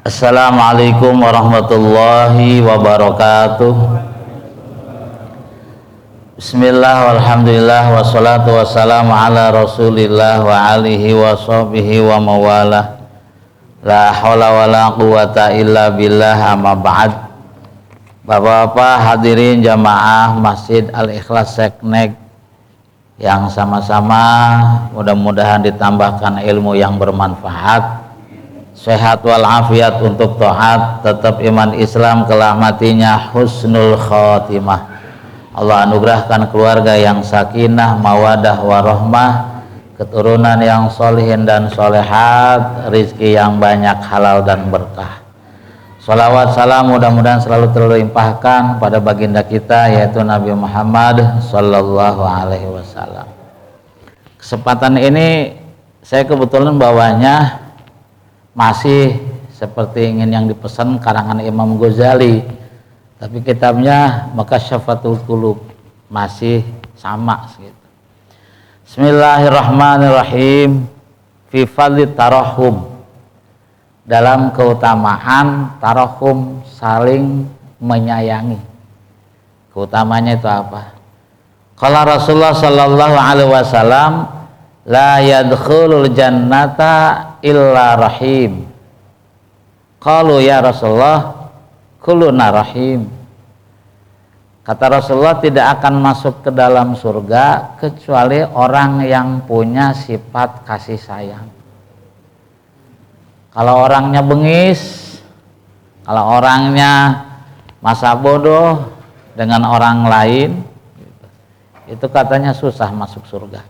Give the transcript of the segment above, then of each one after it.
Assalamualaikum warahmatullahi wabarakatuh. Bismillah walhamdulillah wassalatu wassalamu ala rasulillah wa alihi wa sahbihi wa mawalah. La hawla wa la quwata illa billah, amma ba'd. Bapak-bapak hadirin jamaah Masjid Al-Ikhlas Seknek yang sama-sama mudah-mudahan ditambahkan ilmu yang bermanfaat, sehat walafiat untuk taat, tetap iman Islam, kelak matinya husnul khotimah. Allah anugerahkan keluarga yang sakinah, mawadah, warahmah, keturunan yang solihin dan solehat, rizki yang banyak, halal dan berkah. Salawat salam mudah-mudahan selalu terlimpahkan pada baginda kita, yaitu Nabi Muhammad Sallallahu Alaihi Wasallam. Kesempatan ini saya kebetulan bawanya masih seperti ingin yang dipesan karangan Imam Ghazali, tapi kitabnya Makasyafatul Qulub masih sama gitu. Bismillahirrahmanirrahim. Fi fadli tarahum, dalam keutamaan tarahum, saling menyayangi. Keutamanya itu apa? Qala Rasulullah sallallahu alaihi wasallam, la yadkhulul jannata illa rahim. Qalu ya Rasulullah, kulluna rahim. Kata Rasulullah, tidak akan masuk ke dalam surga kecuali orang yang punya sifat kasih sayang. Kalau orangnya bengis, kalau orangnya masa bodoh dengan orang lain, itu katanya susah masuk surga.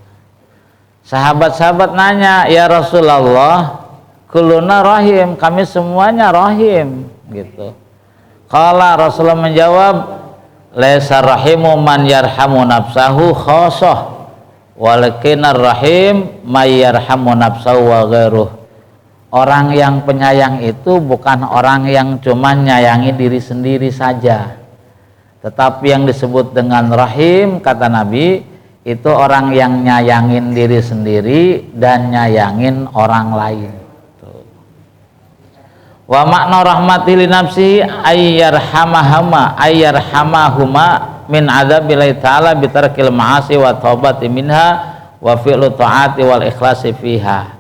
Sahabat-sahabat nanya, ya Rasulullah, kulluna rahim, kami semuanya rahim gitu. Qala, Rasulullah menjawab, laisa rahimu man yarhamu nafsahu khosoh, walakinar rahim may yarhamu nafsahu wa ghairuh. Orang yang penyayang itu bukan orang yang cuma nyayangi diri sendiri saja, tetapi yang disebut dengan rahim, kata Nabi, itu orang yang nyayangin diri sendiri dan nyayangin orang lain. Wa makna rahmati li nafsi ayyarhamahuma min adzabillahi ta'ala bitarkil ma'asi wa taubati minha wa fi'lu ta'ati wal ikhlasi fiha.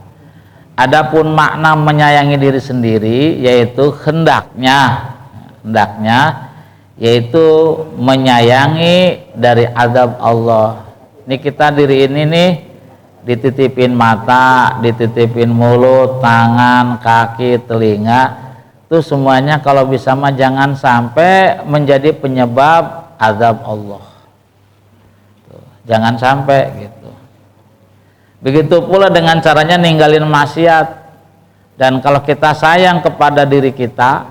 Adapun makna menyayangi diri sendiri yaitu hendaknya yaitu menyayangi dari azab Allah. Ini kita diri ini nih dititipin mata, dititipin mulut, tangan, kaki, telinga, itu semuanya kalau bisa mah jangan sampai menjadi penyebab azab Allah. Tuh, jangan sampai gitu. Begitu pula dengan caranya ninggalin maksiat. Dan kalau kita sayang kepada diri kita,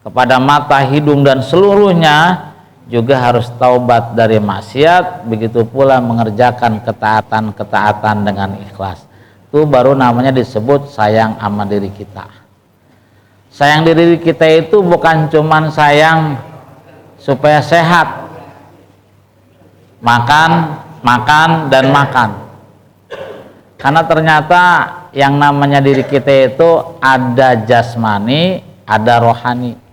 kepada mata, hidung dan seluruhnya, juga harus taubat dari maksiat, begitu pula mengerjakan ketaatan-ketaatan dengan ikhlas. Itu baru namanya disebut sayang sama diri kita. Sayang diri kita itu bukan cuman sayang supaya sehat, makan dan makan. Karena ternyata yang namanya diri kita itu ada jasmani, ada rohani.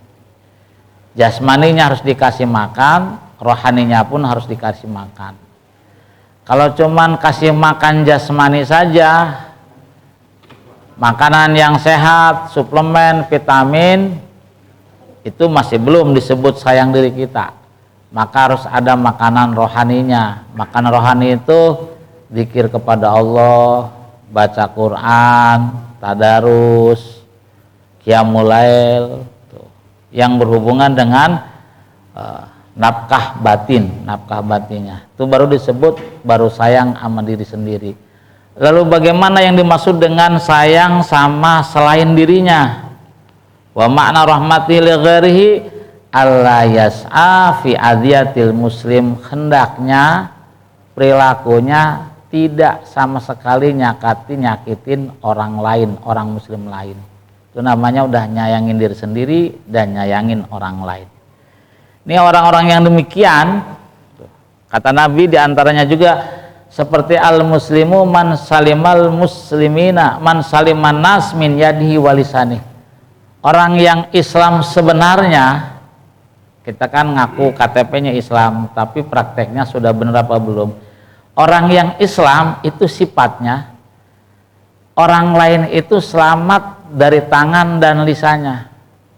Jasmaninya harus dikasih makan, rohaninya pun harus dikasih makan. Kalau cuman kasih makan jasmani saja, makanan yang sehat, suplemen, vitamin, itu masih belum disebut sayang diri kita. Maka harus ada makanan rohaninya. Makanan rohani itu zikir kepada Allah, baca Quran, tadarus, qiyamul lail, yang berhubungan dengan nafkah batinnya, itu baru disebut baru sayang sama diri sendiri. Lalu bagaimana yang dimaksud dengan sayang sama selain dirinya? Wa makna rahmati li ghairihi alla yas'a fi adhiyatil muslim, hendaknya perilakunya tidak sama sekali nyakitin orang lain, orang muslim lain. Itu namanya udah nyayangin diri sendiri dan nyayangin orang lain. Ini orang-orang yang demikian Kata Nabi diantaranya juga seperti al-muslimu man salimal muslimina man saliman nas min yadihi walisani. Orang yang Islam sebenarnya, kita kan ngaku KTP-nya Islam, tapi prakteknya sudah benar apa belum? Orang yang Islam itu sifatnya orang lain itu selamat dari tangan dan lisannya.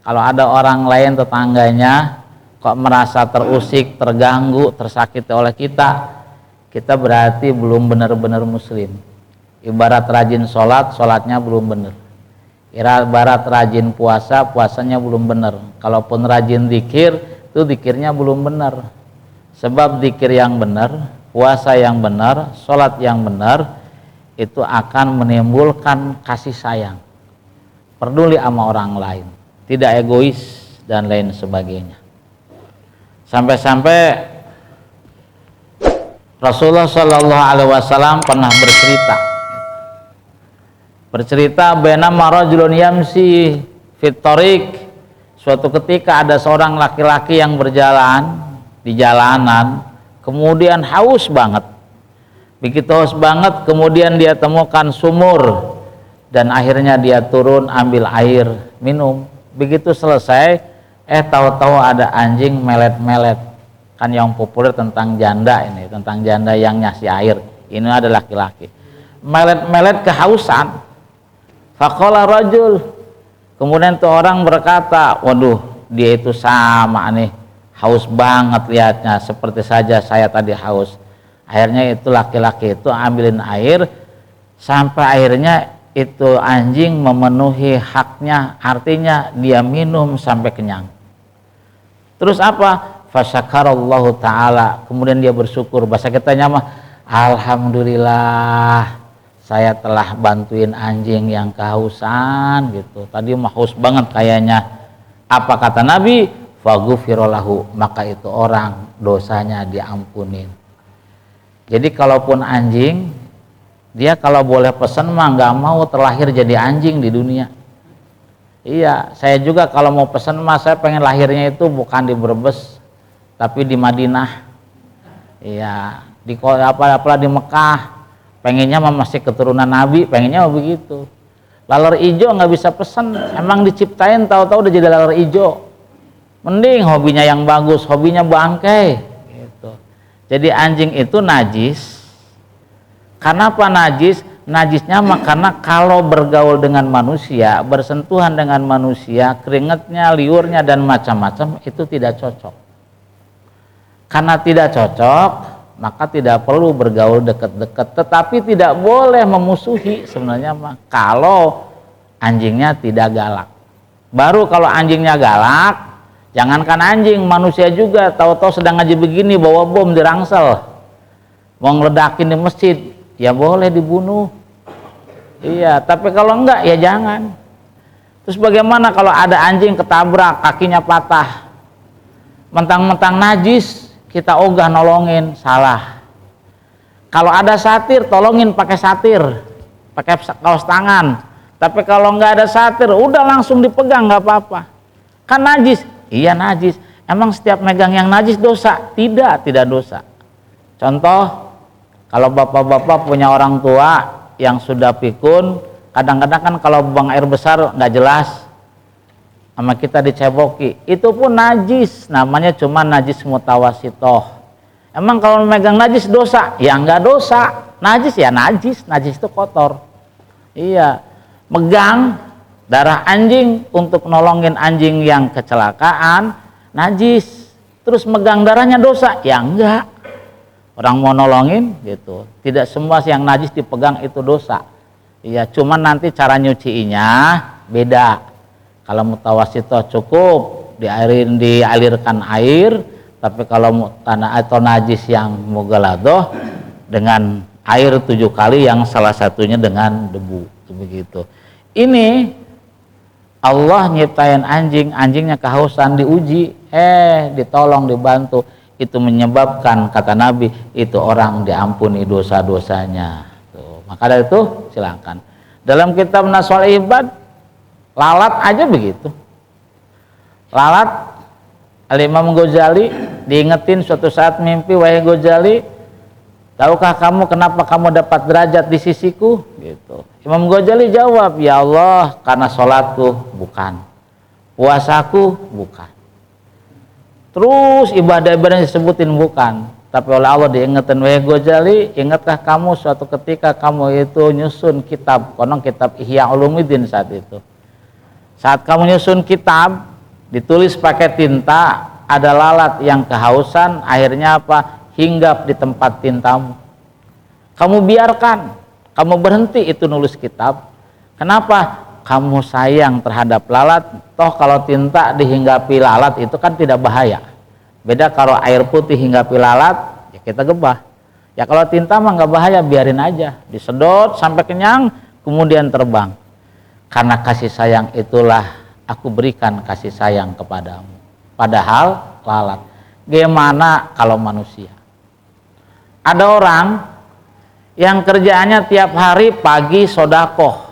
Kalau ada orang lain tetangganya kok merasa terusik, terganggu, tersakiti oleh kita, kita berarti belum benar-benar muslim. Ibarat rajin sholat, sholatnya belum benar. Ibarat rajin puasa, puasanya belum benar. Kalaupun rajin zikir, itu zikirnya belum benar. Sebab zikir yang benar, puasa yang benar, sholat yang benar, itu akan menimbulkan kasih sayang, peduli sama orang lain, tidak egois dan lain sebagainya. Sampai-sampai Rasulullah Shallallahu Alaihi Wasallam pernah bercerita bainama rajulun yamsi fit thariq, suatu ketika ada seorang laki-laki yang berjalan di jalanan, kemudian haus banget. Begitu haus banget, kemudian dia temukan sumur dan akhirnya dia turun ambil air minum. Begitu selesai, tahu-tahu ada anjing melet-melet. Kan yang populer tentang janda ini, tentang janda yang ngasih air. Ini ada laki-laki melet-melet kehausan. Faqala rajul, kemudian tuh orang berkata, waduh, dia itu sama nih, haus banget lihatnya, seperti saja saya tadi haus. Akhirnya itu laki-laki itu ambilin air sampai akhirnya itu anjing memenuhi haknya, artinya dia minum sampai kenyang. Terus apa? Fasyakarallahu ta'ala, kemudian dia bersyukur. Bahasa kitanya mah, alhamdulillah saya telah bantuin anjing yang kehausan gitu. Tadi mah haus banget kayaknya. Apa kata Nabi? Faghufirallahu, maka itu orang dosanya diampunin. Jadi kalaupun anjing, dia kalau boleh pesan mah nggak mau terlahir jadi anjing di dunia. Iya, saya juga kalau mau pesan mah saya pengen lahirnya itu bukan di Brebes, tapi di Madinah. Iya, di apa di Mekah. Pengennya mah masih keturunan Nabi, pengennya mah begitu. Laler ijo nggak bisa pesan, emang diciptain tahu-tahu udah jadi laler ijo. Mending hobinya yang bagus, hobinya bangkai. Gitu. Jadi anjing itu najis. Karena apa najis? Najisnya mah karena kalau bergaul dengan manusia, bersentuhan dengan manusia, keringatnya, liurnya dan macam-macam itu tidak cocok. Karena tidak cocok, maka tidak perlu bergaul dekat-dekat. Tetapi tidak boleh memusuhi sebenarnya mah kalau anjingnya tidak galak. Baru kalau anjingnya galak, jangankan anjing, manusia juga tahu-tahu sedang ngaji begini bawa bom di rangsel, mau ngeledakin di masjid, ya boleh dibunuh. Iya, tapi kalau enggak ya jangan. Terus bagaimana kalau ada anjing ketabrak, kakinya patah, mentang-mentang najis, kita ogah nolongin, salah. Kalau ada satir, tolongin pakai satir, pakai kaos tangan. Tapi kalau enggak ada satir, udah langsung dipegang, nggak apa-apa. Kan najis, iya najis. Emang setiap megang yang najis dosa? Tidak dosa. Contoh, kalau bapak-bapak punya orang tua yang sudah pikun, kadang-kadang kan kalau buang air besar nggak jelas, sama kita diceboki, itu pun najis, namanya cuma najis mutawasitoh. Emang kalau megang najis dosa? Ya nggak dosa, najis ya najis itu kotor. Iya, megang darah anjing untuk nolongin anjing yang kecelakaan, najis. Terus megang darahnya dosa? Ya enggak. Orang mau nolongin gitu, tidak semua yang najis dipegang itu dosa. Iya, cuman nanti cara nyuciinya beda. Kalau mutawasitoh cukup dialirkan air, tapi kalau tanah atau najis yang mughaladoh dengan air 7 kali yang salah satunya dengan debu, begitu. Ini Allah nyiptain anjing, anjingnya kehausan diuji, ditolong, dibantu. Itu menyebabkan, kata Nabi, itu orang diampuni dosa-dosanya. Tuh. Maka dari itu silakan. Dalam kitab Naswal Ibad, lalat aja begitu. Lalat Al-Imam Ghazali diingetin suatu saat mimpi, wahai Ghazali, tahukah kamu kenapa kamu dapat derajat di sisiku? Gitu. Imam Ghazali jawab, ya Allah, karena sholatku, bukan. Puasaku, bukan. Terus ibadah-ibadah disebutin bukan. Tapi oleh Allah diingetin, wahai Ghazali, ingatkah kamu suatu ketika kamu itu nyusun kitab, konon kitab Ihya Ulumuddin saat itu. Saat kamu nyusun kitab, ditulis pakai tinta, ada lalat yang kehausan, akhirnya apa? Hinggap di tempat tintamu. Kamu biarkan, kamu berhenti itu nulis kitab. Kenapa? Kamu sayang terhadap lalat. Toh kalau tinta dihinggapi lalat itu kan tidak bahaya. Beda kalau air putih hinggapi lalat, ya kita gebah. Ya kalau tinta mah nggak bahaya, biarin aja. Disedot sampai kenyang, kemudian terbang. Karena kasih sayang itulah aku berikan kasih sayang kepadamu. Padahal lalat. Gimana kalau manusia? Ada orang yang kerjaannya tiap hari pagi sodakoh,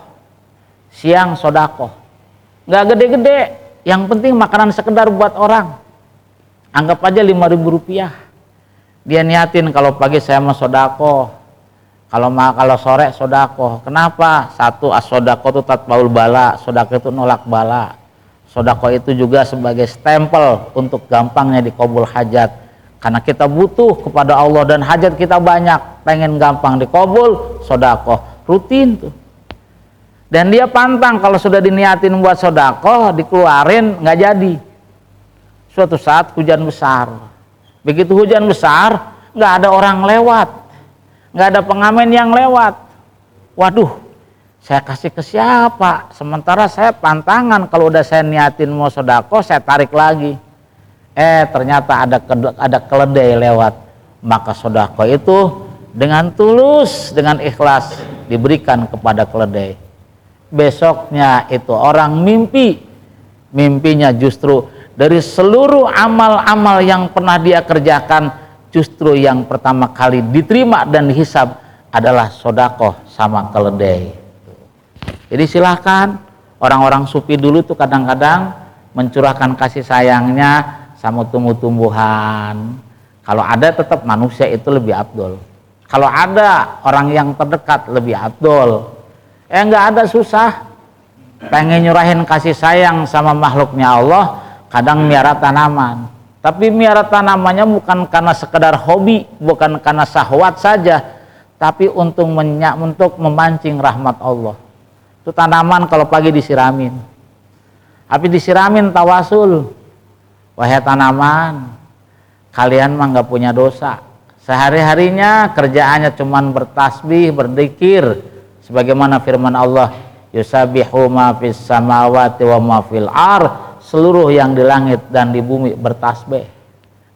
siang sodakoh, nggak gede-gede, yang penting makanan sekedar buat orang. Anggap aja 5.000 rupiah. Dia niatin kalau pagi saya mau sodakoh, kalau sore sodakoh. Kenapa? Satu, as-sodakoh itu tatbaul bala, sodakoh itu nolak bala. Sodakoh itu juga sebagai stempel untuk gampangnya dikabul hajat. Karena kita butuh kepada Allah dan hajat kita banyak, pengen gampang dikabul, sodakoh rutin tuh. Dan dia pantang kalau sudah diniatin buat sodakoh, dikeluarin nggak jadi. Suatu saat hujan besar. Begitu hujan besar, nggak ada orang lewat, nggak ada pengamen yang lewat. Waduh, saya kasih ke siapa? Sementara saya pantangan, kalau udah saya niatin mau sodakoh, saya tarik lagi. Ternyata ada keledai lewat. Maka sodakoh itu dengan tulus, dengan ikhlas diberikan kepada keledai. Besoknya itu orang mimpinya justru dari seluruh amal-amal yang pernah dia kerjakan, justru yang pertama kali diterima dan dihisab adalah sodakoh sama keledai. Jadi silahkan, orang-orang sufi dulu tuh kadang-kadang mencurahkan kasih sayangnya sama tumbuh-tumbuhan. Kalau ada tetap manusia itu lebih afdol. Kalau ada orang yang terdekat lebih afdol. Nggak ada susah. Pengen nyurahin kasih sayang sama makhluknya Allah, kadang miara tanaman. Tapi miara tanamannya bukan karena sekedar hobi, bukan karena syahwat saja, tapi untuk memancing rahmat Allah. Itu tanaman kalau pagi disiramin. Tapi disiramin tawasul. Wahai tanaman, kalian mah nggak punya dosa. Sehari-harinya kerjaannya cuman bertasbih, berzikir, sebagaimana firman Allah, yusabbihu ma fis samawati wa ma fil ar, seluruh yang di langit dan di bumi bertasbih,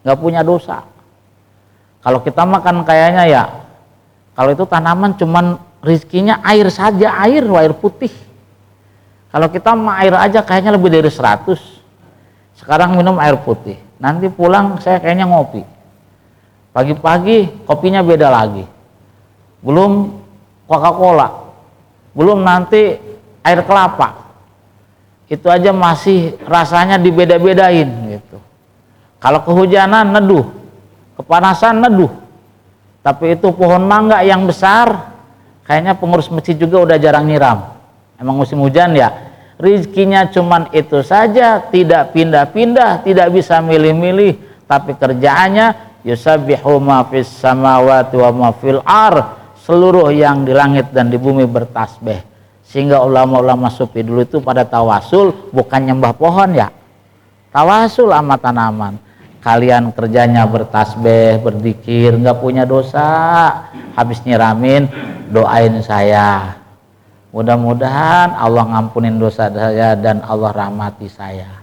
nggak punya dosa. Kalau kita makan kayaknya ya, kalau itu tanaman cuman rizkinya air saja, air putih. Kalau kita mah air aja kayaknya lebih dari 100. Sekarang minum air putih, nanti pulang saya kayaknya ngopi. Pagi-pagi kopinya beda lagi. Belum Coca-Cola, belum nanti air kelapa. Itu aja masih rasanya dibeda-bedain gitu. Kalau kehujanan neduh, kepanasan neduh. Tapi itu pohon mangga yang besar, kayaknya pengurus masjid juga udah jarang nyiram. Emang musim hujan ya. Rizkinya cuman itu saja, tidak pindah-pindah, tidak bisa milih-milih, tapi kerjaannya yusabbihu ma fis samawati wa ma fil ar, seluruh yang di langit dan di bumi bertasbih. Sehingga ulama-ulama sufi dulu itu pada tawasul, bukan nyembah pohon ya, tawasul sama tanaman. Kalian kerjanya bertasbih, berzikir, nggak punya dosa, habis nyiramin doain saya. Mudah-mudahan Allah ngampunin dosa saya dan Allah rahmati saya.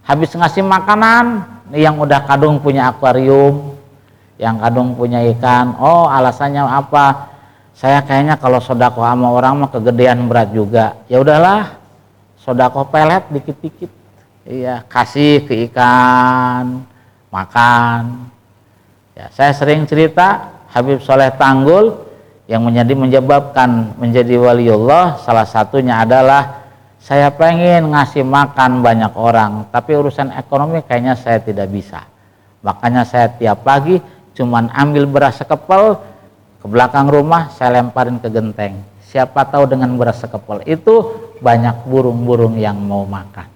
Habis ngasih makanan, yang udah kadung punya akuarium, yang kadung punya ikan, oh alasannya apa? Saya kayaknya kalau sodako sama orang mah kegedean berat juga. Ya udahlah, sodako pelet dikit-dikit. Iya, kasih ke ikan, makan. Ya, saya sering cerita Habib Soleh Tanggul yang menyebabkan menjadi waliullah, salah satunya adalah saya pengen ngasih makan banyak orang, tapi urusan ekonomi kayaknya saya tidak bisa. Makanya saya tiap pagi cuman ambil beras sekepel ke belakang rumah, saya lemparin ke genteng. Siapa tahu dengan beras sekepel itu banyak burung-burung yang mau makan.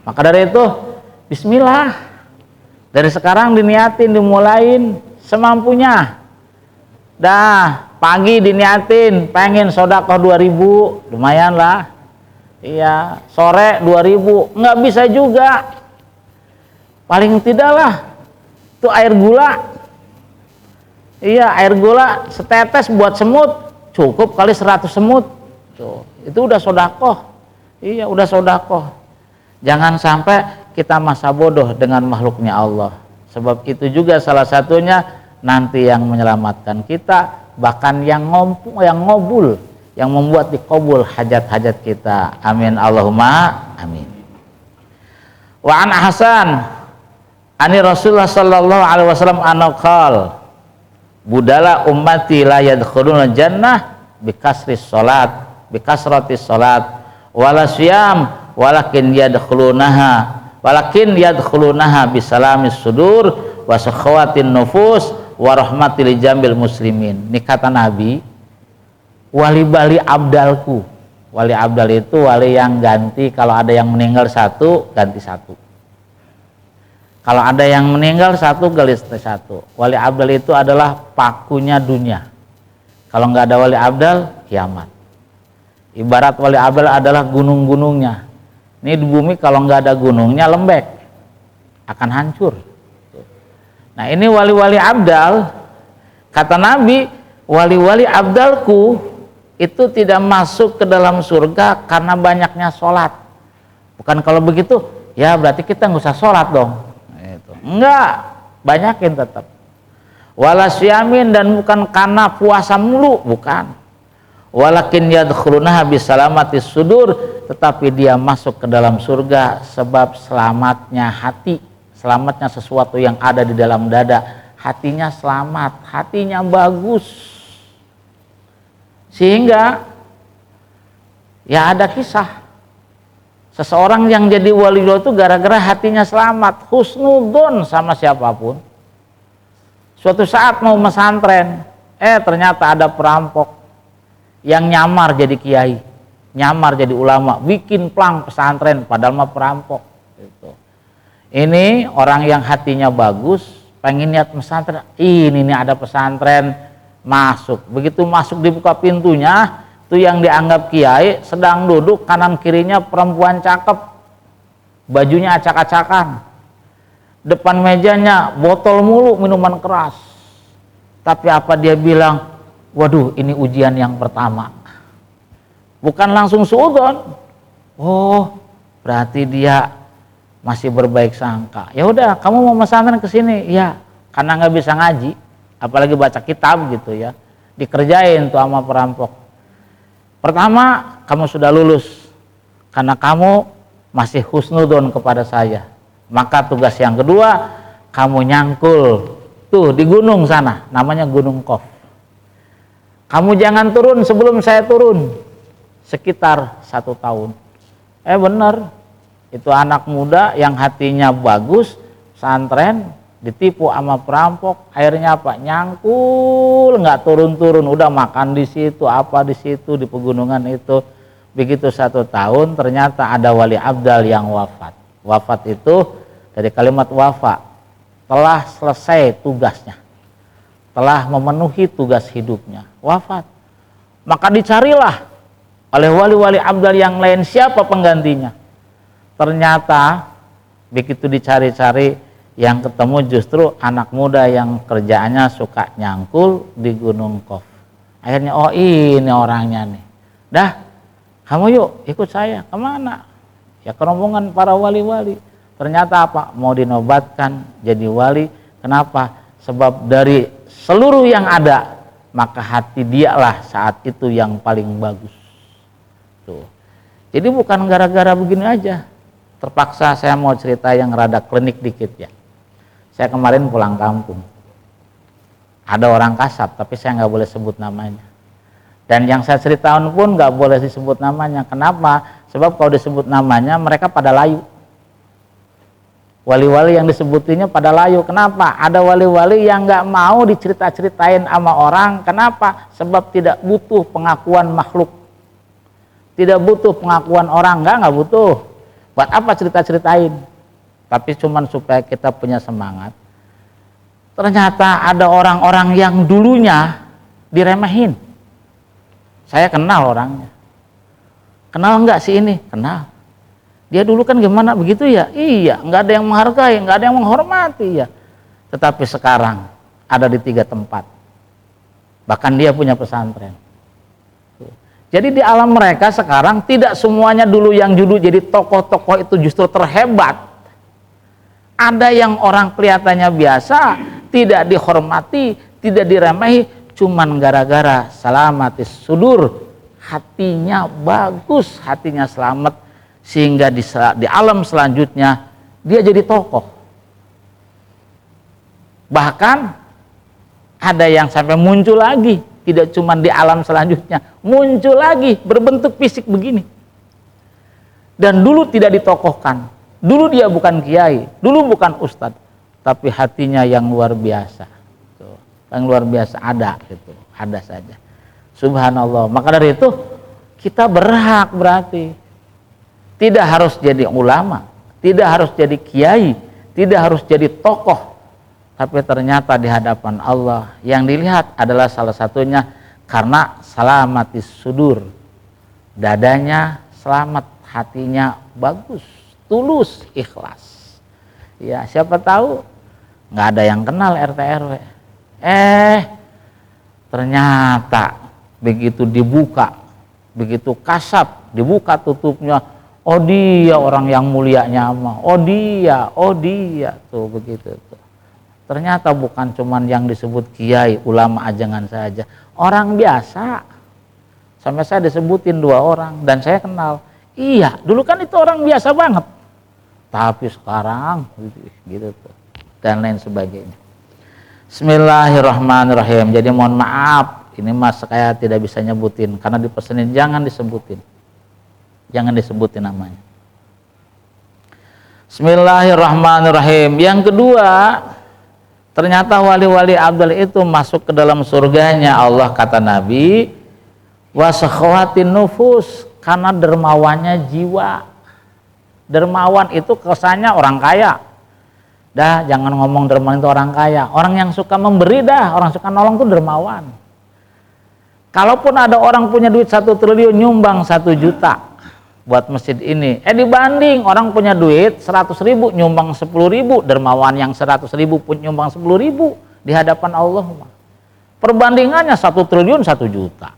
Maka dari itu, bismillah. Dari sekarang diniatin, dimulain semampunya. Dah, pagi diniatin, pengen sodakoh 2.000, lumayan lah. Iya, sore 2.000, nggak bisa juga. Paling tidak lah, itu air gula. Iya, air gula setetes buat semut, cukup kali 100 semut. Tuh, itu udah sodakoh. Iya, udah sodakoh. Jangan sampai kita masa bodoh dengan makhluknya Allah. Sebab itu juga salah satunya nanti yang menyelamatkan kita, bahkan yang ngobul, yang membuat dikabul hajat-hajat kita. Amin Allahumma amin. Wa an Hasan ani Rasulullah sallallahu alaihi wasallam anaqal budala ummati la yadkhuluna jannah bikasris salat bikasratis salat wala siyam walakin yadkhulunaha bisalamis sudur wa sakhawatin nufus wa rahmatil jambil muslimin. Ini kata Nabi, wali abdalku. Wali abdal itu wali yang ganti, kalau ada yang meninggal satu ganti satu, kalau ada yang meninggal satu galis satu. Wali abdal itu adalah pakunya dunia. Kalau nggak ada wali abdal, kiamat. Ibarat wali abdal adalah gunung-gunungnya. Ini di bumi kalau nggak ada gunungnya lembek, akan hancur. Nah ini wali-wali abdal, kata Nabi, wali-wali abdalku itu tidak masuk ke dalam surga karena banyaknya sholat. Bukan kalau begitu, ya berarti kita nggak usah sholat dong. Enggak, banyakin tetap. Wala syamin, dan bukan karena puasa mulu, bukan. Walakin yadkhulunaha bisalamatis sudur, tetapi dia masuk ke dalam surga sebab selamatnya hati, selamatnya sesuatu yang ada di dalam dada. Hatinya selamat, hatinya bagus. Sehingga ya ada kisah seseorang yang jadi wali Allah itu gara-gara hatinya selamat, husnudon sama siapapun. Suatu saat mau pesantren, ternyata ada perampok yang nyamar jadi kiai, nyamar jadi ulama, bikin plang pesantren padahal mah perampok. Gitu. Ini orang yang hatinya bagus, pengen niat pesantren, ini nih ada pesantren. Masuk, begitu masuk dibuka pintunya, tuh yang dianggap kiai sedang duduk, kanan kirinya perempuan cakep, bajunya acak-acakan, depan mejanya botol mulu minuman keras. Tapi apa dia bilang, waduh ini ujian yang pertama, bukan langsung suudzon. Oh berarti dia masih berbaik sangka. Ya udah, kamu mau pesantren ke sini? Ya, karena nggak bisa ngaji, apalagi baca kitab gitu ya, dikerjain tuh sama perampok. Pertama, kamu sudah lulus karena kamu masih husnudon kepada saya. Maka tugas yang kedua, kamu nyangkul tuh di gunung sana, namanya Gunung Qaf. Kamu jangan turun sebelum saya turun, sekitar 1 tahun. Bener, itu anak muda yang hatinya bagus, pesantren, ditipu sama perampok, akhirnya apa? Nyangkul, nggak turun-turun, udah makan di situ, apa di situ, di pegunungan itu. Begitu 1 tahun, ternyata ada wali abdal yang wafat. Wafat itu dari kalimat wafa, telah selesai tugasnya, telah memenuhi tugas hidupnya, wafat. Maka dicarilah oleh wali-wali abdal yang lain siapa penggantinya. Ternyata begitu dicari-cari, yang ketemu justru anak muda yang kerjaannya suka nyangkul di Gunung Qaf. Akhirnya, oh ini orangnya nih. Dah, kamu yuk ikut saya. Kemana? Ya ke rombongan para wali-wali. Ternyata apa? Mau dinobatkan jadi wali. Kenapa? Sebab dari seluruh yang ada, maka hati dialah saat itu yang paling bagus. Tuh. Jadi bukan gara-gara begini aja. Terpaksa saya mau cerita yang rada klinik dikit ya. Saya kemarin pulang kampung, ada orang kasap, tapi saya nggak boleh sebut namanya. Dan yang saya ceritakan pun nggak boleh disebut namanya. Kenapa? Sebab kalau disebut namanya mereka pada layu. Wali-wali yang disebutinnya pada layu. Kenapa? Ada wali-wali yang nggak mau dicerita-ceritain sama orang. Kenapa? Sebab tidak butuh pengakuan makhluk. Tidak butuh pengakuan orang. Nggak butuh. Buat apa cerita-ceritain? Tapi cuman supaya kita punya semangat. Ternyata ada orang-orang yang dulunya diremehin. Saya kenal orangnya. Kenal nggak sih ini? Kenal. Dia dulu kan gimana begitu ya? Iya, nggak ada yang menghargai, nggak ada yang menghormati ya. Tetapi sekarang ada di 3 tempat. Bahkan dia punya pesantren. Jadi di alam mereka sekarang tidak semuanya dulu yang dulu jadi tokoh-tokoh itu justru terhebat. Ada yang orang kelihatannya biasa, tidak dihormati, tidak diremehi, cuman gara-gara salamatis sudur, hatinya bagus, hatinya selamat. Sehingga di alam selanjutnya dia jadi tokoh. Bahkan ada yang sampai muncul lagi, tidak cuma di alam selanjutnya, muncul lagi berbentuk fisik begini. Dan dulu tidak ditokohkan, dulu dia bukan kiai, dulu bukan ustadz, tapi hatinya yang luar biasa. Yang luar biasa ada gitu, ada saja. Subhanallah. Maka dari itu kita berhak berarti tidak harus jadi ulama, tidak harus jadi kiai, tidak harus jadi tokoh, tapi ternyata di hadapan Allah yang dilihat adalah salah satunya karena salamatis sudur, dadanya selamat, hatinya bagus, tulus, ikhlas. Ya siapa tahu nggak ada yang kenal RT RW, ternyata begitu dibuka, begitu kasap, dibuka tutupnya. Oh dia orang yang mulianya mah, oh dia tuh begitu tuh. Ternyata bukan cuman yang disebut kiai, ulama ajangan saja, orang biasa. Sampai saya disebutin 2 orang dan saya kenal. Iya, dulu kan itu orang biasa banget. Tapi sekarang gitu tuh dan lain sebagainya. Bismillahirrahmanirrahim. Jadi mohon maaf, ini mas saya tidak bisa nyebutin karena dipesenin jangan disebutin. Jangan disebutin namanya. Bismillahirrahmanirrahim. Yang kedua, ternyata wali-wali abdal itu masuk ke dalam surganya Allah, kata Nabi, wasakhawatin nufus, karena dermawannya jiwa. Dermawan itu kesannya orang kaya. Dah jangan ngomong dermawan itu orang kaya, orang yang suka memberi dah, orang suka nolong itu dermawan. Kalaupun ada orang punya duit 1 triliun nyumbang 1 juta buat masjid ini, dibanding orang punya duit 100.000 nyumbang 10.000, dermawan yang 100.000 pun nyumbang 10.000 di hadapan Allah. Perbandingannya 1 triliun 1 juta.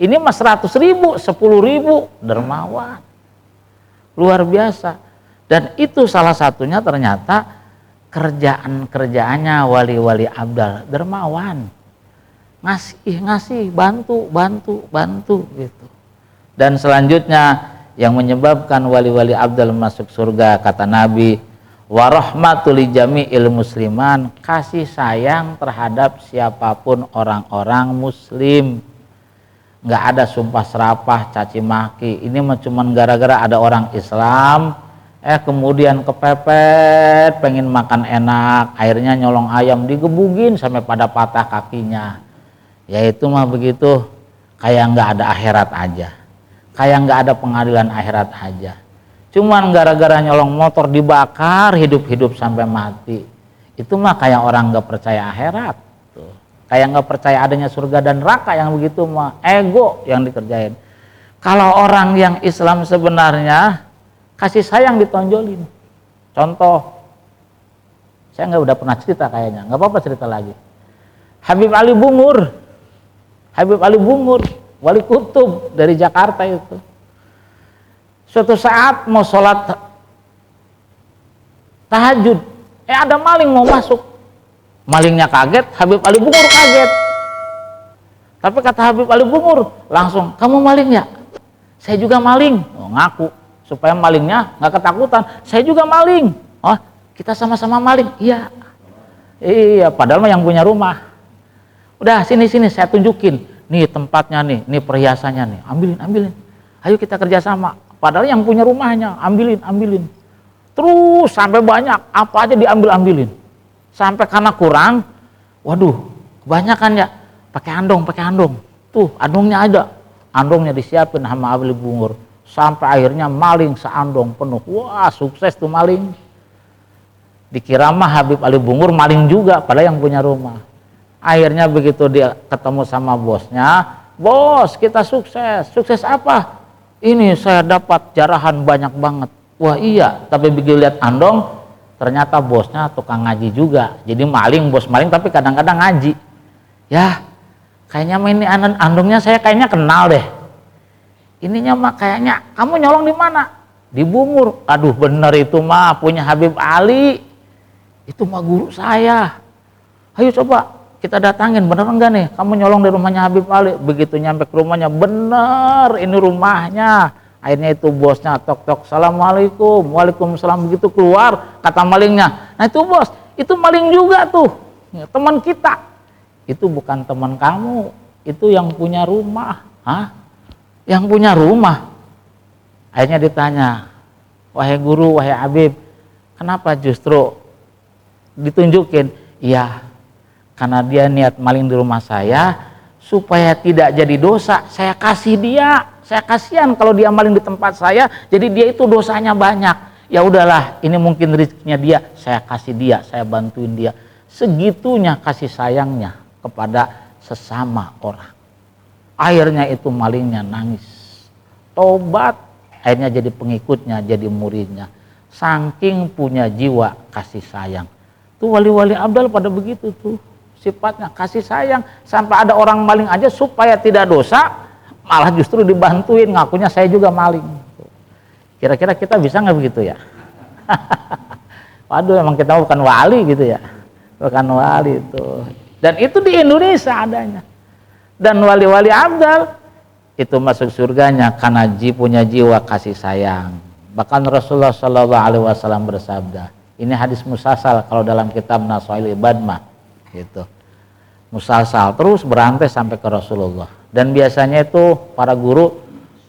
Ini mah 100.000, 10.000, dermawan. Luar biasa. Dan itu salah satunya ternyata kerjaannya wali-wali abdal, dermawan. Ngasih, bantu gitu. Dan selanjutnya yang menyebabkan wali-wali abdal masuk surga, kata Nabi, wa rahmatul jami'il musliman, kasih sayang terhadap siapapun orang-orang muslim. Nggak ada sumpah serapah, caci maki. Ini cuma gara-gara ada orang Islam kemudian kepepet pengen makan enak, akhirnya nyolong ayam digebugin sampai pada patah kakinya. Ya itu mah begitu, kayak nggak ada akhirat aja, kayak nggak ada pengadilan akhirat aja. Cuman gara-gara nyolong motor dibakar hidup-hidup sampai mati. Itu mah kayak orang nggak percaya akhirat tuh. Kayak nggak percaya adanya surga dan neraka, yang begitu mah ego yang dikerjain. Kalau orang yang Islam sebenarnya kasih sayang ditonjolin. Contoh, saya udah pernah cerita kayaknya, nggak apa-apa cerita lagi. Habib Ali Bungur, wali kutub dari Jakarta itu. Suatu saat mau sholat tahajud, ada maling mau masuk. Malingnya kaget, Habib Ali Bungur kaget. Tapi kata Habib Ali Bungur langsung, kamu maling ya? Saya juga maling. Oh, ngaku supaya malingnya nggak ketakutan. Saya juga maling. Oh, kita sama-sama maling. Iya. Iya, padahal mah yang punya rumah. Udah sini saya tunjukin. Nih tempatnya nih, perhiasannya nih. Ambilin. Ayo kita kerjasama. Padahal yang punya rumahnya, ambilin. Terus sampai banyak, apa aja diambil-ambilin. Sampai karena kurang, waduh, kebanyakan ya, pakai andong. Tuh, andongnya ada. Andongnya disiapin sama Ali Bungur. Sampai akhirnya maling seandong penuh. Wah, sukses tuh maling. Dikira mah Habib Ali Bungur maling juga, padahal yang punya rumah. Akhirnya begitu dia ketemu sama bosnya, bos kita sukses. Sukses apa? Ini saya dapat jarahan banyak banget. Wah iya, tapi begitu lihat andong, ternyata bosnya tukang ngaji juga. Jadi maling, bos maling tapi kadang-kadang ngaji. Ya, kayaknya ini andongnya saya kayaknya kenal deh. Ininya mah kayaknya, kamu nyolong di mana? Di Bungur. Aduh bener itu mah punya Habib Ali. Itu mah guru saya. Ayo coba kita datangin, bener enggak nih kamu nyolong di rumahnya Habib Ali? Begitu nyampe ke rumahnya, bener ini rumahnya. Akhirnya itu bosnya tok, assalamualaikum, waalaikumsalam. Begitu keluar kata malingnya, nah itu bos, itu maling juga tuh, teman kita. Itu bukan teman kamu, itu yang punya rumah. Hah? Yang punya rumah? Akhirnya ditanya, wahai guru, wahai Habib, kenapa justru ditunjukin? Iya, karena dia niat maling di rumah saya supaya tidak jadi dosa, saya kasih dia. Saya kasihan kalau dia maling di tempat saya, jadi dia itu dosanya banyak. Ya udahlah, ini mungkin rezekinya dia, saya kasih dia, saya bantuin dia. Segitunya kasih sayangnya kepada sesama orang. Akhirnya itu malingnya nangis, tobat, akhirnya jadi pengikutnya, jadi muridnya. Saking punya jiwa kasih sayang. Tuh wali-wali abdal pada begitu tuh sifatnya, kasih sayang. Sampai ada orang maling aja supaya tidak dosa, malah justru dibantuin, ngakunya saya juga maling. Kira-kira kita bisa nggak begitu ya? Waduh, emang kita bukan wali gitu ya, bukan wali itu. Dan itu di Indonesia adanya. Dan wali-wali abdal itu masuk surganya karena punya jiwa kasih sayang. Bahkan Rasulullah SAW bersabda, ini hadis musalsal kalau dalam kitab Nasail Ibad mah, gitu. Musalsal terus berantai sampai ke Rasulullah. Dan biasanya itu para guru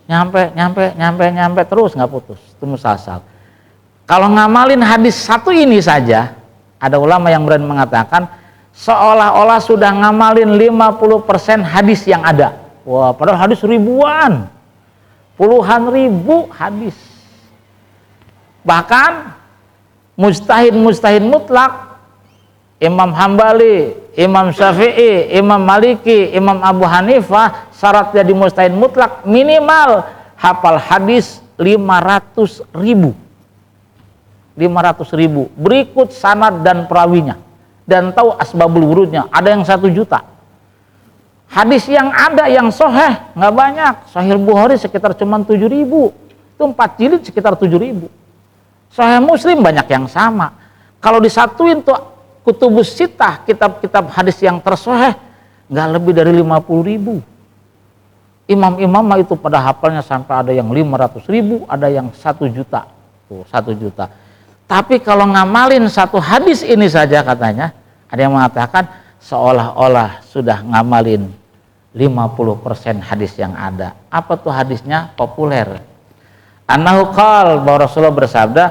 nyampe terus nggak putus. Itu musalsal. Kalau ngamalin hadis satu ini saja, ada ulama yang berani mengatakan seolah-olah sudah ngamalin 50% hadis yang ada. Wah, padahal hadis ribuan, puluhan ribu hadis. Bahkan mujtahid mutlak, Imam Hambali, Imam Syafi'i, Imam Maliki, Imam Abu Hanifah, syarat jadi mujtahid mutlak minimal hafal hadis 500 ribu. Berikut sanad dan perawinya. Dan tahu asbabul wurudnya, ada yang 1 juta. Hadis yang ada yang sahih nggak banyak. Sahih Bukhari sekitar cuma 7.000. Itu 4 jilid sekitar 7.000. Sahih Muslim banyak yang sama. Kalau disatuin tuh kutubus sitah, kitab-kitab hadis yang tersahih nggak lebih dari 50.000. Imam-imam itu pada hafalnya sampai ada yang 500.000, ada yang 1 juta. Tuh, 1 juta. Tapi kalau ngamalin satu hadis ini saja katanya, ada yang mengatakan seolah-olah sudah ngamalin 50% hadis yang ada. Apa tuh hadisnya? Populer. Annahu qala, bahwa Rasulullah bersabda,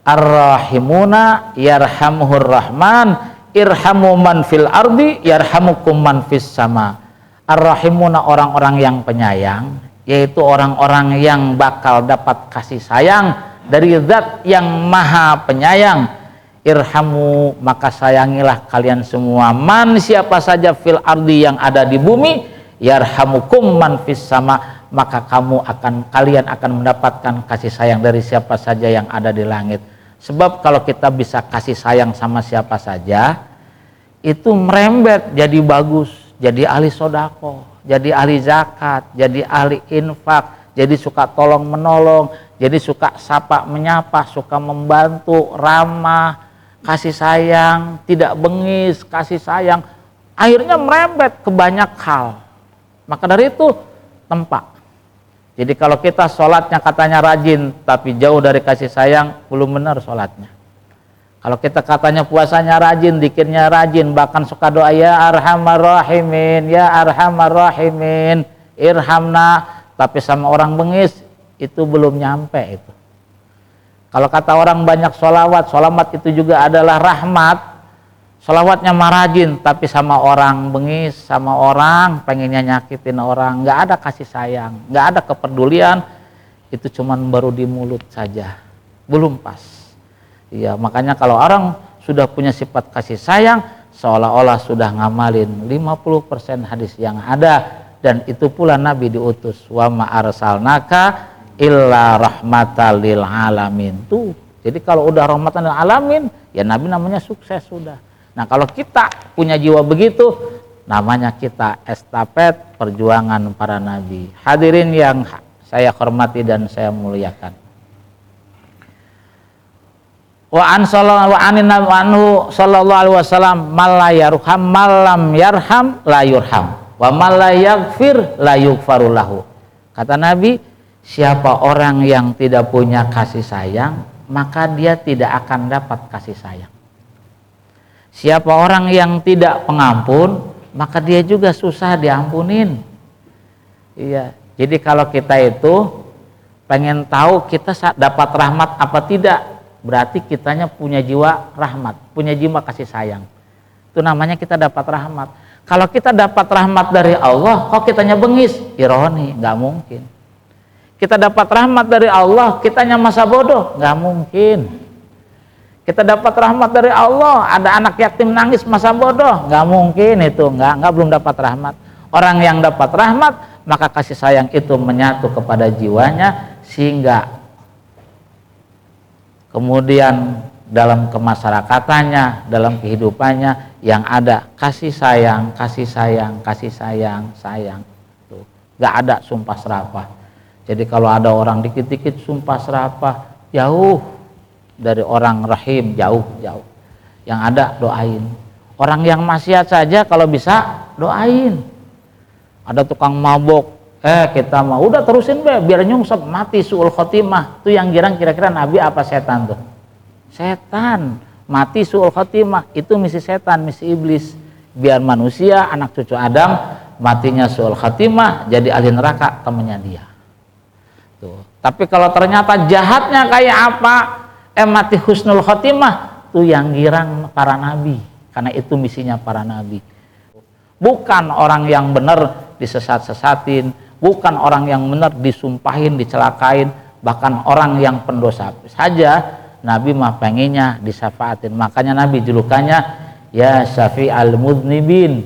ar-rahimuna yarhamuhur rahman irhamu man fil ardi yarhamukum man fis sama. Ar-rahimuna, orang-orang yang penyayang, yaitu orang-orang yang bakal dapat kasih sayang dari zat yang maha penyayang. Irhamu, maka sayangilah kalian semua man, siapa saja, fil ardi, yang ada di bumi, yarhamukum man fis sama, maka kalian akan mendapatkan kasih sayang dari siapa saja yang ada di langit. Sebab kalau kita bisa kasih sayang sama siapa saja, itu merembet jadi bagus, jadi ahli sodako, jadi ahli zakat, jadi ahli infak, jadi suka tolong menolong, jadi suka sapa menyapa, suka membantu, ramah, kasih sayang, tidak bengis, kasih sayang, akhirnya merembet ke banyak hal. Maka dari itu tempat. Jadi kalau kita sholatnya katanya rajin tapi jauh dari kasih sayang, belum benar sholatnya. Kalau kita katanya puasanya rajin, zikirnya rajin, bahkan suka doa ya arhamar rahimin, ya arhamar rahimin, irhamna, tapi sama orang bengis, itu belum nyampe itu. Kalau kata orang banyak sholawat itu juga adalah rahmat. Sholawatnya marajin, tapi sama orang bengis, sama orang pengennya nyakitin orang, nggak ada kasih sayang, nggak ada kepedulian, itu cuman baru di mulut saja, belum pas. Iya, makanya kalau orang sudah punya sifat kasih sayang, seolah-olah sudah ngamalin 50% hadis yang ada, dan itu pula Nabi diutus, wa ma arsalnaka illa rahmatal lil alamin. Tuh, jadi kalau udah rahmatan lil alamin, ya Nabi namanya sukses sudah. Nah, kalau kita punya jiwa begitu, namanya kita estafet perjuangan para nabi. Hadirin yang saya hormati dan saya muliakan. Wa an sallallahu alaihi wasallam malla yarham malam yarham la yurham wa malla yaghfir la yughfaru lahu. Kata Nabi, siapa orang yang tidak punya kasih sayang, maka dia tidak akan dapat kasih sayang. Siapa orang yang tidak pengampun, maka dia juga susah diampunin. Iya. Jadi kalau kita itu pengen tahu kita dapat rahmat apa tidak, berarti kitanya punya jiwa rahmat, punya jiwa kasih sayang. Itu namanya kita dapat rahmat. Kalau kita dapat rahmat dari Allah, kok kitanya bengis? Ironi, nggak mungkin. Kita dapat rahmat dari Allah, kitanya masa bodoh? Nggak mungkin. Kita dapat rahmat dari Allah, ada anak yatim nangis masa bodoh? Nggak mungkin itu, nggak belum dapat rahmat. Orang yang dapat rahmat, maka kasih sayang itu menyatu kepada jiwanya, sehingga kemudian dalam kemasyarakatannya, dalam kehidupannya yang ada kasih sayang, kasih sayang, kasih sayang, sayang. Tuh, nggak ada sumpah serapah. Jadi kalau ada orang dikit-dikit sumpah serapah, jauh dari orang rahim, jauh. Yang ada doain. Orang yang maksiat saja kalau bisa doain. Ada tukang mabok, kita mau udah terusin biar nyungsep, mati suul khotimah. Itu yang girang kira-kira Nabi apa setan tuh? Setan. Mati suul khotimah, itu misi setan, misi iblis. Biar manusia, anak cucu Adam, matinya suul khotimah, jadi ahli neraka, temannya dia. Tuh. Tapi kalau ternyata jahatnya kayak apa, mati husnul khotimah, itu yang girang para nabi, karena itu misinya para nabi. Bukan orang yang benar disesat-sesatin, bukan orang yang benar disumpahin, dicelakain, bahkan orang yang pendosa saja Nabi mah pengennya disafaatin. Makanya Nabi julukannya ya syafi'al mudnibin,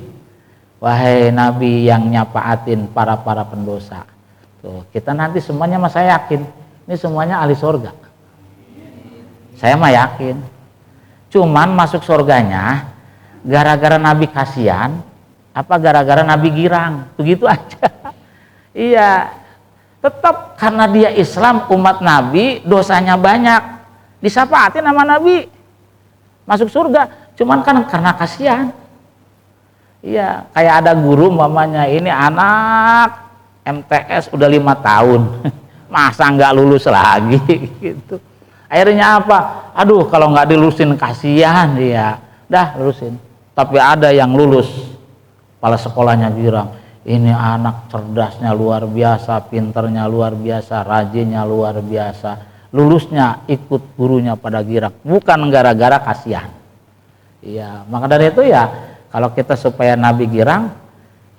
wahai Nabi yang nyapaatin para pendosa. Tuh, kita nanti semuanya mah saya yakin ini semuanya ahli surga. Saya mah yakin. Cuman masuk surganya gara-gara Nabi kasihan apa gara-gara Nabi girang? Begitu aja. Iya. Tetap karena dia Islam, umat Nabi, dosanya banyak. Disapaatin sama Nabi. Masuk surga. Cuman kan karena kasihan. Iya, kayak ada guru mamanya, ini anak MTS udah 5 tahun. Masa nggak lulus lagi gitu. Akhirnya apa? Aduh, kalau nggak dilulusin kasihan dia. Dah lulusin. Tapi ada yang lulus, kepala sekolahnya girang. Ini anak cerdasnya luar biasa, pinternya luar biasa, rajinnya luar biasa. Lulusnya ikut gurunya pada girang, bukan gara-gara kasihan. Iya, maka dari itu ya, kalau kita supaya Nabi girang,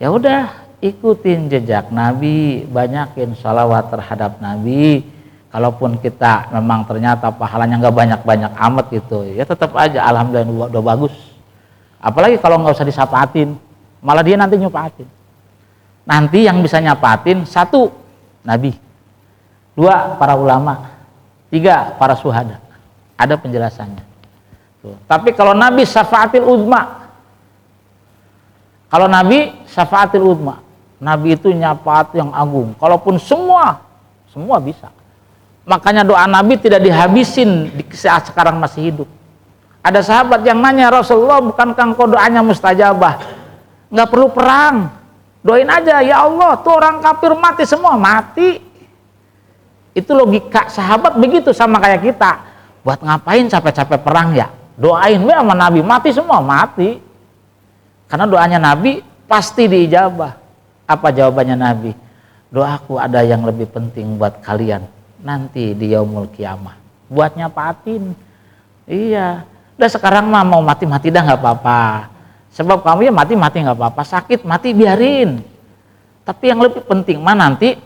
ya udah ikutin jejak Nabi, banyakin sholawat terhadap Nabi. Kalaupun kita memang ternyata pahalanya nggak banyak-banyak amat gitu, ya tetap aja alhamdulillah udah bagus. Apalagi kalau nggak usah disapaatin, malah dia nanti nyupatin. Nanti yang bisa nyapatin 1 Nabi, 2 para ulama, 3 para syuhada. Ada penjelasannya. Tuh. Tapi kalau Nabi syafaatil uzma, kalau Nabi syafaatil uzma, Nabi itu nyafaat yang agung. Kalaupun semua bisa. Makanya doa Nabi tidak dihabisin di saat sekarang masih hidup. Ada sahabat yang nanya, Rasulullah, bukankah engkau doanya mustajabah? Nggak perlu perang, doain aja, ya Allah, tuh orang kafir mati semua, mati. Itu logika sahabat begitu, sama kayak kita. Buat ngapain capek-capek perang ya? Doain we sama Nabi, mati semua, mati. Karena doanya Nabi pasti diijabah. Apa jawabannya Nabi? Doaku ada yang lebih penting buat kalian nanti di yaumul kiamah. Buat nyapatin. Iya. Udah sekarang mah mau mati-mati dah nggak apa-apa. Sebab kamu ya mati-mati nggak apa-apa. Sakit mati biarin. Tapi yang lebih penting mah nanti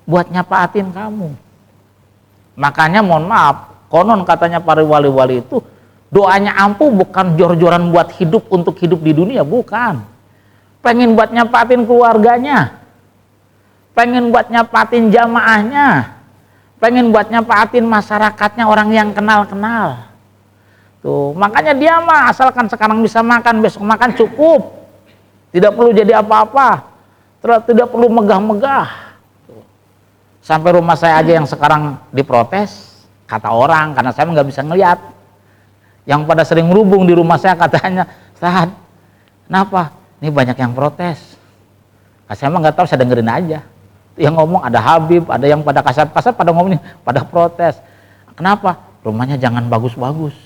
buat nyapaatin kamu. Makanya mohon maaf, konon katanya para wali-wali itu doanya ampuh bukan jor-joran buat hidup untuk hidup di dunia, bukan. Pengen buat nyapaatin keluarganya. Pengen buat nyapatin jamaahnya, pengen buat nyapatin masyarakatnya, orang yang kenal-kenal. Tuh, makanya dia mah asalkan sekarang bisa makan, besok makan cukup. Tidak perlu jadi apa-apa. Tidak perlu megah-megah. Sampai rumah saya aja yang sekarang diprotes, kata orang, karena saya nggak bisa ngeliat. Yang pada sering ngerubung di rumah saya katanya, Ustaz, kenapa? Ini banyak yang protes. Saya mah nggak tahu, saya dengerin aja. Yang ngomong ada Habib, ada yang pada kasar-kasar pada ngomongin, pada protes. Kenapa? Rumahnya jangan bagus-bagus.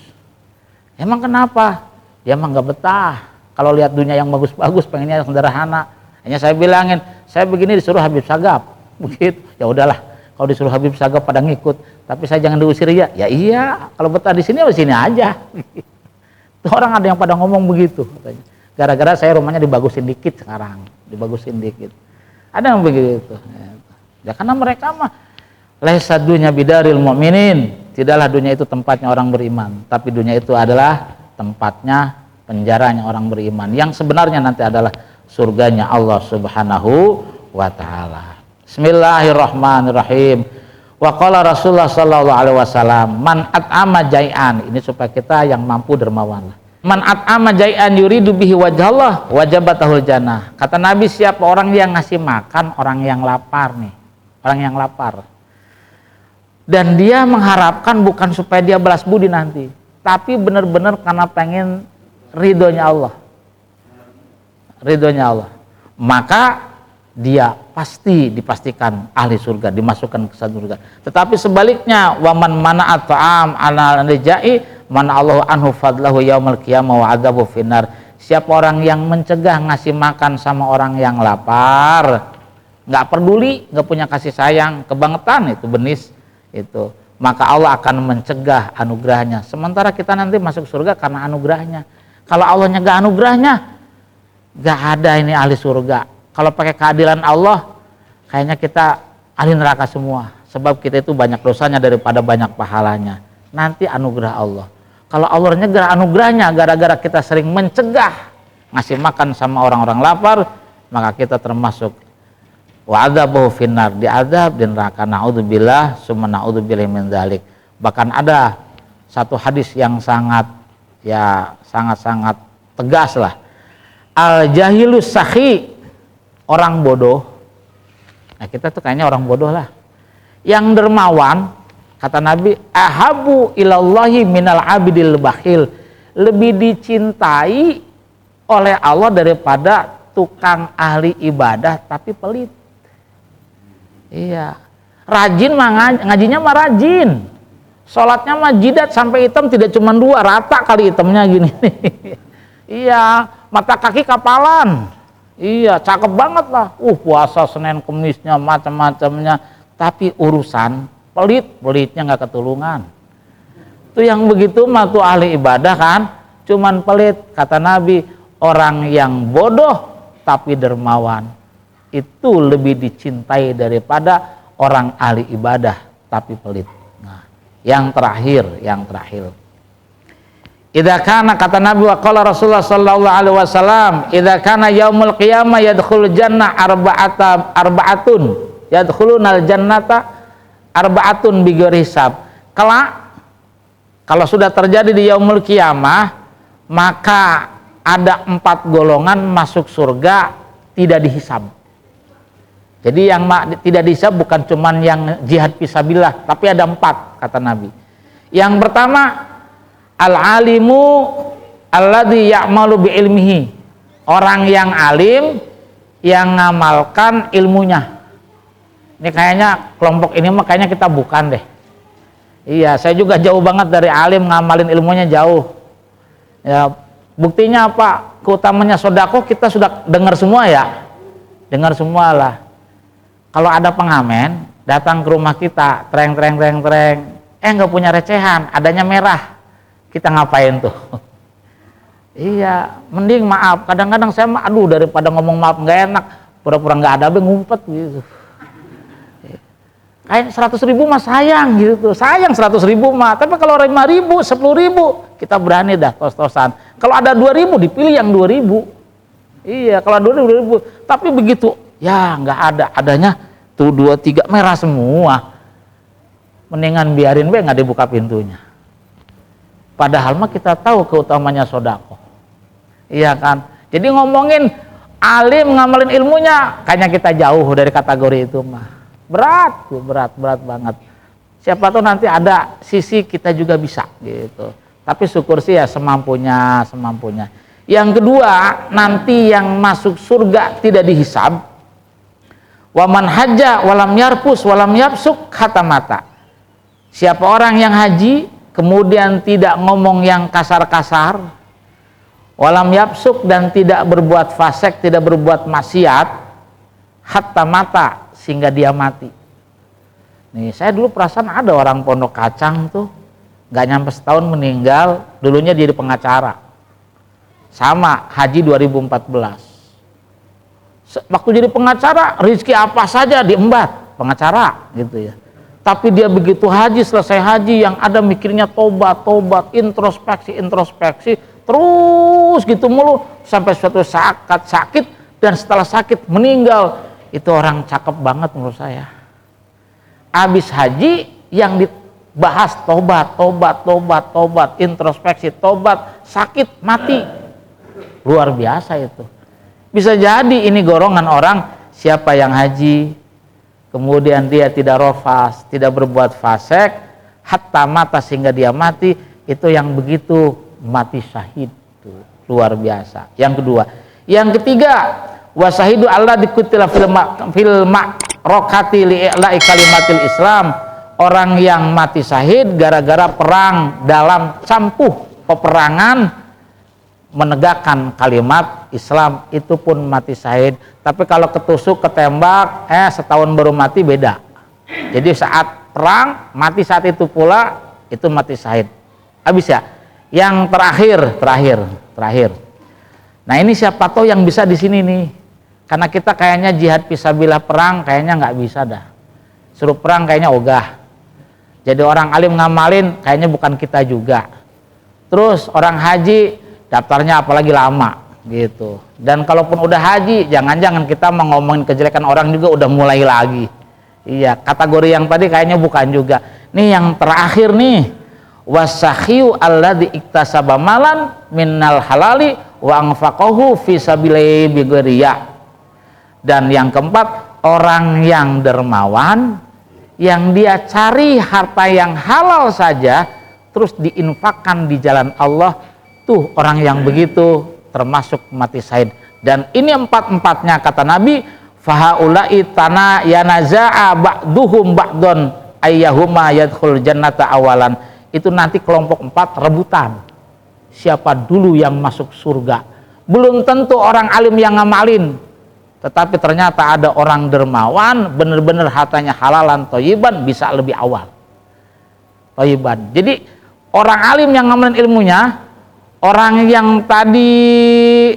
Emang kenapa? Dia emang nggak betah. Kalau lihat dunia yang bagus-bagus, pengennya yang sederhana. Hanya saya bilangin, saya begini disuruh Habib Sagap, begitu. Ya udahlah, kalau disuruh Habib Sagap pada ngikut. Tapi saya jangan diusir ya. Ya iya, kalau betah di sini, di sini aja. Tuh orang ada yang pada ngomong begitu, katanya. Gara-gara saya rumahnya dibagusin dikit sekarang, dibagusin dikit. Ada yang begitu. Ya karena mereka mah laisa dunya bidaril mu'minin. Tidaklah dunia itu tempatnya orang beriman, tapi dunia itu adalah tempatnya penjaranya orang beriman. Yang sebenarnya nanti adalah surganya Allah Subhanahu wa taala. Bismillahirrahmanirrahim. Wa qala Rasulullah sallallahu alaihi wasallam, man at'ama jai'an. Ini supaya kita yang mampu dermawan. Man at'ama jai'an yuridu bihi wajhallah wajabatahul jannah. Kata Nabi, siapa orang yang ngasih makan orang yang lapar nih, orang yang lapar, dan dia mengharapkan bukan supaya dia balas budi nanti, tapi benar-benar karena pengen ridhonya Allah, maka dia pasti dipastikan ahli surga, dimasukkan ke surga. Tetapi sebaliknya, waman mana'at ta'am ala rijai mana Allah anhu fadlahu yaumal qiyamah wa adzabu finnar. Siapa orang yang mencegah ngasih makan sama orang yang lapar, nggak peduli, nggak punya kasih sayang, kebangetan itu benis itu, maka Allah akan mencegah anugerahnya. Sementara kita nanti masuk surga karena anugerahnya. Kalau Allah nyegah anugerahnya, nggak ada ini ahli surga. Kalau pakai keadilan Allah, kayaknya kita ahli neraka semua. Sebab kita itu banyak dosanya daripada banyak pahalanya. Nanti anugerah Allah. Kalau Allah nyegah anugerahnya gara-gara kita sering mencegah ngasih makan sama orang-orang lapar, maka kita termasuk wa'adzabuhu finnar, diazab di neraka. Na'udzubillah summa na'udzubillahi min dzalik. Bahkan ada satu hadis yang sangat tegas lah. Al jahilus sakhi, orang bodoh. Nah, kita tuh kayaknya orang bodoh lah. Yang dermawan, kata Nabi, ahabu ilallahi minal abidil bakhil, lebih dicintai oleh Allah daripada tukang ahli ibadah tapi pelit. Iya, rajin mah ngajinya mah rajin, sholatnya mah jidat sampai hitam, tidak cuma 2, rata kali hitamnya gini. Iya, mata kaki kapalan. Iya, cakep banget lah. Puasa Senin Kemisnya macam-macamnya, tapi urusan pelitnya nggak ketulungan. Itu yang begitu mah tuh ahli ibadah kan, cuman pelit. Kata Nabi, orang yang bodoh tapi dermawan itu lebih dicintai daripada orang ahli ibadah tapi pelit. Nah, yang terakhir. Idza kana, kata Nabi, wa qala Rasulullah sallallahu alaihi wasallam, idza kana yaumul qiyamah yadkhulul jannah arba'atun yadkhulunal jannata arba'atun bighairi hisab. Kalau sudah terjadi di yaumul qiyamah, maka ada 4 golongan masuk surga tidak dihisab. Jadi yang tidak dihisab bukan cuman yang jihad fisabilillah, tapi ada 4, kata Nabi. Yang pertama, al-alimu alladzi ya'malu bi ilmihi, orang yang alim yang ngamalkan ilmunya. Ini kayaknya kelompok ini mah kayaknya kita bukan deh. Iya, saya juga jauh banget dari alim, ngamalin ilmunya jauh. Ya, buktinya apa? Keutamanya sedekah kita sudah dengar semua ya. Dengar semua lah. Kalau ada pengamen datang ke rumah kita, treng, nggak punya recehan, adanya merah, kita ngapain tuh? Iya, mending maaf. Kadang-kadang saya mah, aduh, daripada ngomong maaf nggak enak, pura-pura nggak ada, ngumpet gitu. Kayak 100.000 mah sayang gitu, sayang 100.000 mah. Tapi kalau 5.000, 10.000, kita berani dah tos-tosan. Kalau ada 2.000, dipilih yang 2.000. Iya, kalau ada 2.000. Tapi begitu, ya nggak ada, adanya tuh 2, 3 merah semua. Mendingan biarin nggak dibuka pintunya. Padahal mah kita tahu keutamanya sodako. Iya kan? Jadi ngomongin alim ngamalin ilmunya, kayaknya kita jauh dari kategori itu mah. Berat banget. Siapa tahu nanti ada sisi kita juga bisa gitu. Tapi syukur sih ya semampunya. Yang kedua, nanti yang masuk surga tidak dihisab. Waman hajja walam yarpus walam yapsuk khatamata. Siapa orang yang haji kemudian tidak ngomong yang kasar-kasar, walam yapsuk, dan tidak berbuat fasik, tidak berbuat maksiat, hatta mata, sehingga dia mati. Nih, saya dulu perasaan ada orang Pondok Kacang tuh nggak nyampe setahun meninggal, dulunya jadi pengacara, sama haji 2014. Waktu jadi pengacara, rezeki apa saja diembat, pengacara gitu ya. Tapi dia begitu haji, selesai haji, yang ada mikirnya tobat, introspeksi, terus gitu mulu, sampai suatu saat sakit, dan setelah sakit meninggal. Itu orang cakep banget menurut saya. Habis haji, yang dibahas tobat, introspeksi, tobat, sakit, mati. Luar biasa itu. Bisa jadi ini golongan orang, siapa yang haji, kemudian dia tidak rofas, tidak berbuat fasik, hatta mata, sehingga dia mati, itu yang begitu mati syahid. Tuh, luar biasa. Yang kedua. Yang ketiga, wasahidu Allah dikutila fil ma'rokati li'i'la'i kalimatil Islam. Orang yang mati syahid gara-gara perang dalam campuh peperangan menegakkan kalimat Islam, itu pun mati syahid. Tapi kalau ketusuk, ketembak, setahun baru mati, beda. Jadi saat perang mati saat itu pula, itu mati syahid. Habis ya. Yang terakhir. Nah, ini siapa tahu yang bisa di sini nih. Karena kita kayaknya jihad fisabilillah, perang kayaknya nggak bisa dah. Suruh perang kayaknya ogah. Jadi orang alim ngamalin kayaknya bukan kita juga. Terus orang haji daftarnya apalagi lama gitu. Dan kalaupun udah haji, jangan-jangan kita mau ngomongin kejelekan orang juga udah mulai lagi. Iya, kategori yang tadi kayaknya bukan juga. Nih yang terakhir nih, wasakhiyu alladzi iktasaba malan minnal halali wa anfaqahu fi sabilillah bighairiya. Dan yang keempat, orang yang dermawan yang dia cari harta yang halal saja terus diinfakkan di jalan Allah. Tuh orang yang begitu termasuk mati syahid. Dan ini empat-empatnya kata Nabi, fahaulai tana yanaza'a ba'duhum ba'don ayyahuma yadkhul jannata awalan. Itu nanti kelompok 4 rebutan siapa dulu yang masuk surga. Belum tentu orang alim yang ngamalin, tetapi ternyata ada orang dermawan benar-benar hartanya halalan thayyiban, bisa lebih awal thayyiban. Jadi orang alim yang ngamalin ilmunya, orang yang tadi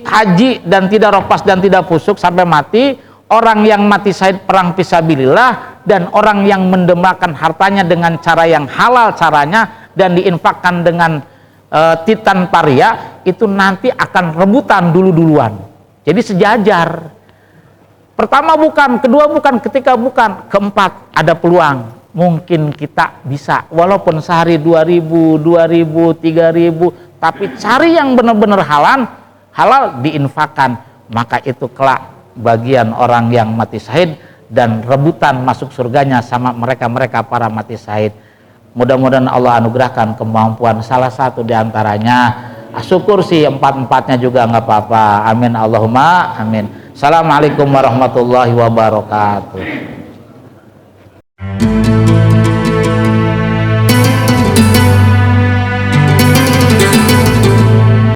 haji dan tidak ropas dan tidak pusuk sampai mati, orang yang mati syahid perang fisabilillah, dan orang yang mendemakan hartanya dengan cara yang halal caranya dan diinfakkan dengan titan paria, itu nanti akan rebutan duluan. Jadi sejajar. Pertama bukan, kedua bukan, ketiga bukan, keempat ada peluang. Mungkin kita bisa, walaupun sehari 2.000, 3.000, tapi cari yang benar-benar halal diinfakkan, maka itu kelak bagian orang yang mati syahid dan rebutan masuk surganya sama mereka para mati syahid. Mudah-mudahan Allah anugerahkan kemampuan salah satu diantaranya. Syukur sih empat-empatnya juga nggak apa-apa. Amin Allahumma amin. Assalamualaikum warahmatullahi wabarakatuh.